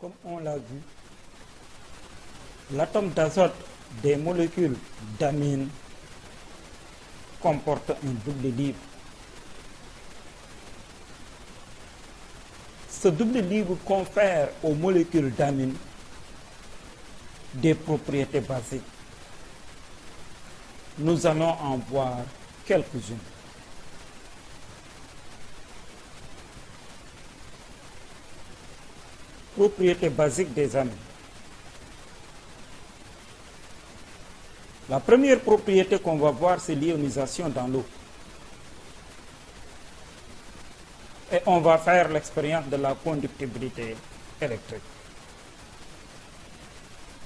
Comme on l'a vu, l'atome d'azote des molécules d'amine comporte un double libre. Ce double libre confère aux molécules d'amine des propriétés basiques. Nous allons en voir quelques-unes. Propriétés basiques des amines. La première propriété qu'on va voir, c'est l'ionisation dans l'eau. Et on va faire l'expérience de la conductibilité électrique.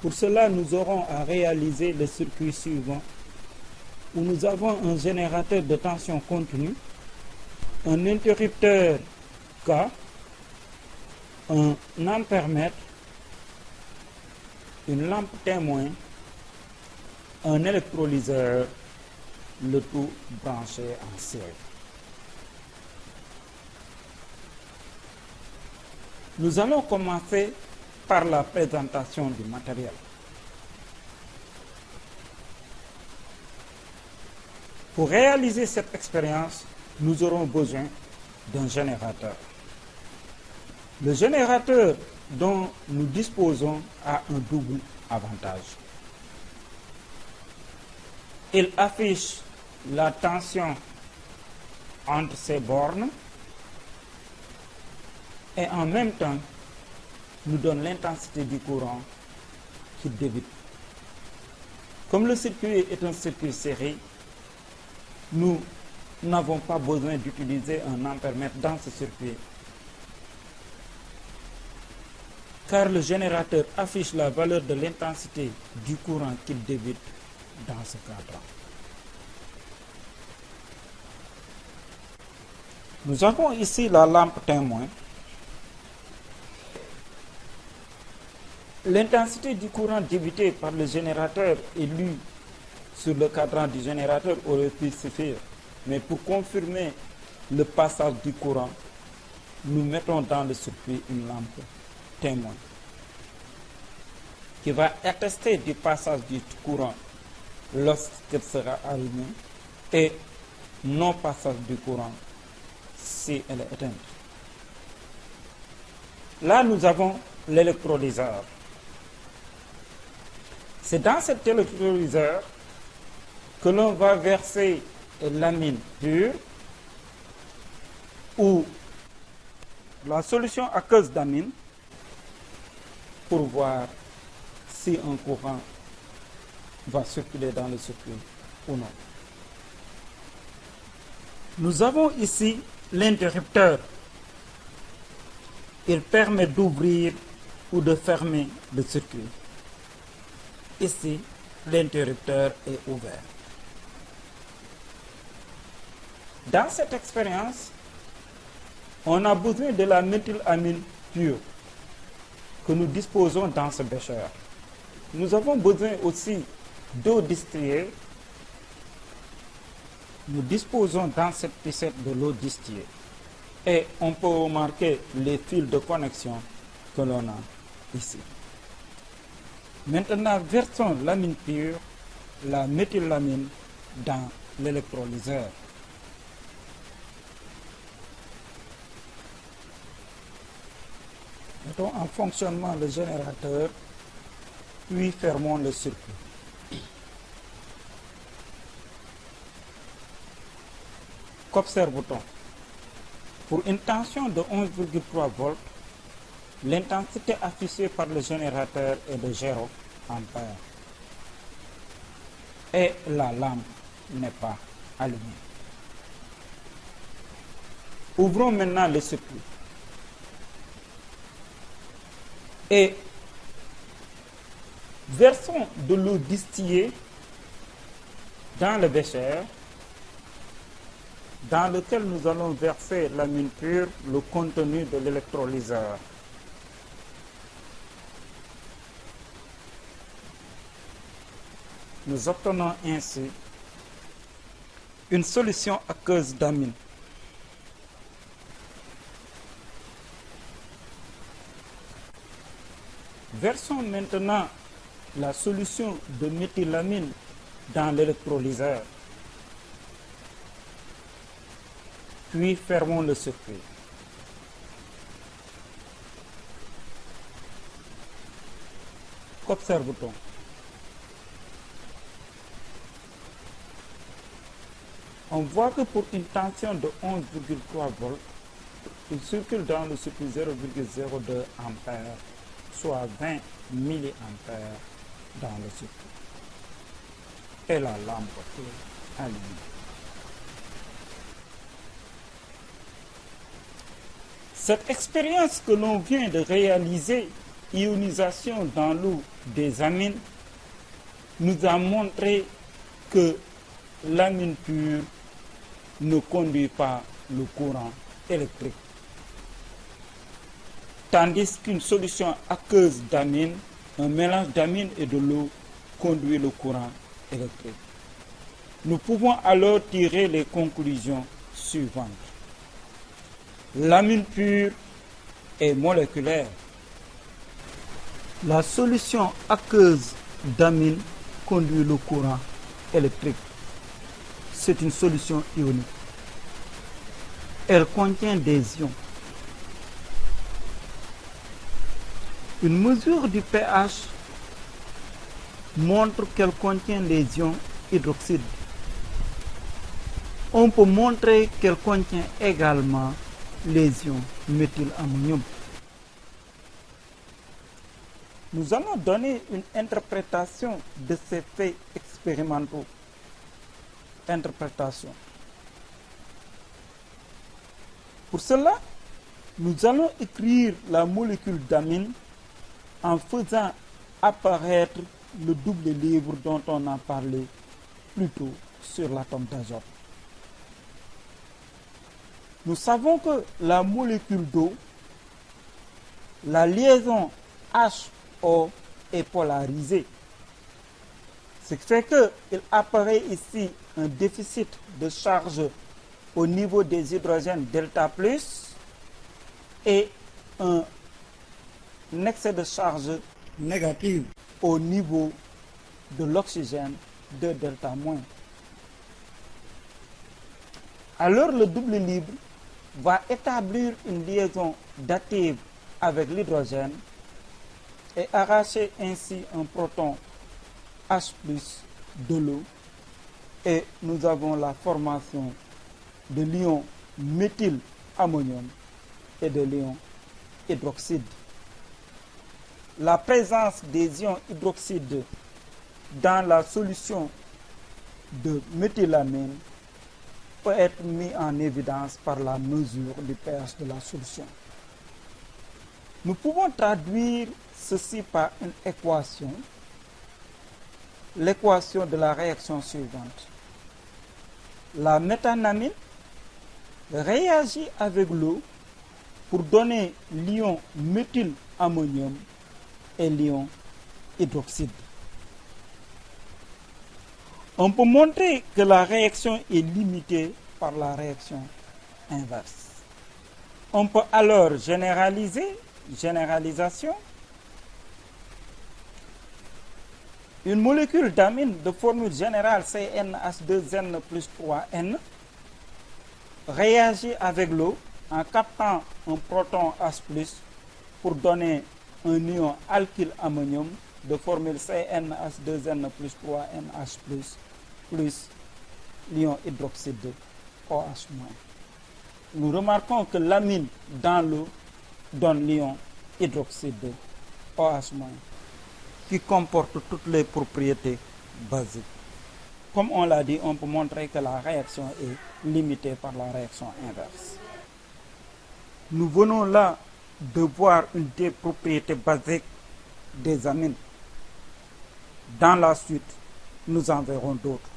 Pour cela, nous aurons à réaliser le circuit suivant, où nous avons un générateur de tension continue, un interrupteur K, un ampèremètre, une lampe témoin, un électrolyseur, le tout branché en série. Nous allons commencer par la présentation du matériel. Pour réaliser cette expérience, nous aurons besoin d'un générateur. Le générateur dont nous disposons a un double avantage. Il affiche la tension entre ces bornes et en même temps nous donne l'intensité du courant qui débute. Comme le circuit est un circuit série, nous n'avons pas besoin d'utiliser un ampèremètre dans ce circuit, car le générateur affiche la valeur de l'intensité du courant qu'il débute dans ce cadre. Nous avons ici la lampe témoin. L'intensité du courant débité par le générateur est lue sur le cadran du générateur aurait pu suffire. Mais pour confirmer le passage du courant, nous mettons dans le circuit une lampe témoin qui va attester du passage du courant lorsqu'elle sera allumée et non passage du courant si elle est éteinte. Là, nous avons l'électrolyseur. C'est dans cet électrolyseur que l'on va verser l'amine pure ou la solution aqueuse d'amine pour voir si un courant va circuler dans le circuit ou non. Nous avons ici l'interrupteur. Il permet d'ouvrir ou de fermer le circuit. Ici, l'interrupteur est ouvert. Dans cette expérience, on a besoin de la méthylamine pure que nous disposons dans ce bécher. Nous avons besoin aussi d'eau distillée. Nous disposons dans cette piscette de l'eau distillée. Et on peut remarquer les fils de connexion que l'on a ici. Maintenant, versons l'amine pure, la méthylamine, dans l'électrolyseur. Mettons en fonctionnement le générateur, puis fermons le circuit. Qu'observe-t-on? Pour une tension de 11,3 volts, l'intensité affichée par le générateur est de 0 ampère. Et la lampe n'est pas allumée. Ouvrons maintenant le circuit. Et versons de l'eau distillée dans le bécher, dans lequel nous allons verser l'amine pure, le contenu de l'électrolyseur. Nous obtenons ainsi une solution aqueuse d'amine. Versons maintenant la solution de méthylamine dans l'électrolyseur. Puis fermons le circuit. Qu'observe-t-on? On voit que pour une tension de 11,3 volts, il circule dans le circuit 0,02 ampères, soit 20 milliampères dans le circuit. Et la lampe est allumée. Cette expérience que l'on vient de réaliser, ionisation dans l'eau des amines, nous a montré que l'amine pure ne conduit pas le courant électrique, tandis qu'une solution aqueuse d'amine, un mélange d'amine et de l'eau, conduit le courant électrique. Nous pouvons alors tirer les conclusions suivantes. L'amine pure est moléculaire. La solution aqueuse d'amine conduit le courant électrique. C'est une solution ionique. Elle contient des ions. Une mesure du pH montre qu'elle contient des ions hydroxydes. On peut montrer qu'elle contient également les ions méthylammonium. Nous allons donner une interprétation de ces faits expérimentaux. Interprétation. Pour cela, nous allons écrire la molécule d'amine en faisant apparaître le double livre dont on a parlé plus tôt sur l'atome d'azote. Nous savons que la molécule d'eau, la liaison HO est polarisée. Ce qui fait qu'il apparaît ici un déficit de charge au niveau des hydrogènes delta plus et un excès de charge négative au niveau de l'oxygène de delta moins. Alors le double libre va établir une liaison dative avec l'hydrogène et arracher ainsi un proton H+ de l'eau, et nous avons la formation de l'ion méthylammonium et de l'ion hydroxyde. La présence des ions hydroxydes dans la solution de méthylamine peut être mise en évidence par la mesure du pH de la solution. Nous pouvons traduire ceci par une équation, l'équation de la réaction suivante. La méthanamine réagit avec l'eau pour donner l'ion méthylammonium et l'ion hydroxyde. On peut montrer que la réaction est limitée par la réaction inverse. On peut alors généraliser, généralisation. Une molécule d'amine de formule générale CnH2n plus 3n réagit avec l'eau en captant un proton H+ pour donner un ion alkylammonium de formule CnH2n plus 3NH+, plus l'ion hydroxyde OH-. Nous remarquons que l'amine dans l'eau donne l'ion hydroxyde OH-, qui comporte toutes les propriétés basiques. Comme on l'a dit, on peut montrer que la réaction est limitée par la réaction inverse. Nous venons là de voir une des propriétés basiques des amines. Dans la suite, nous en verrons d'autres.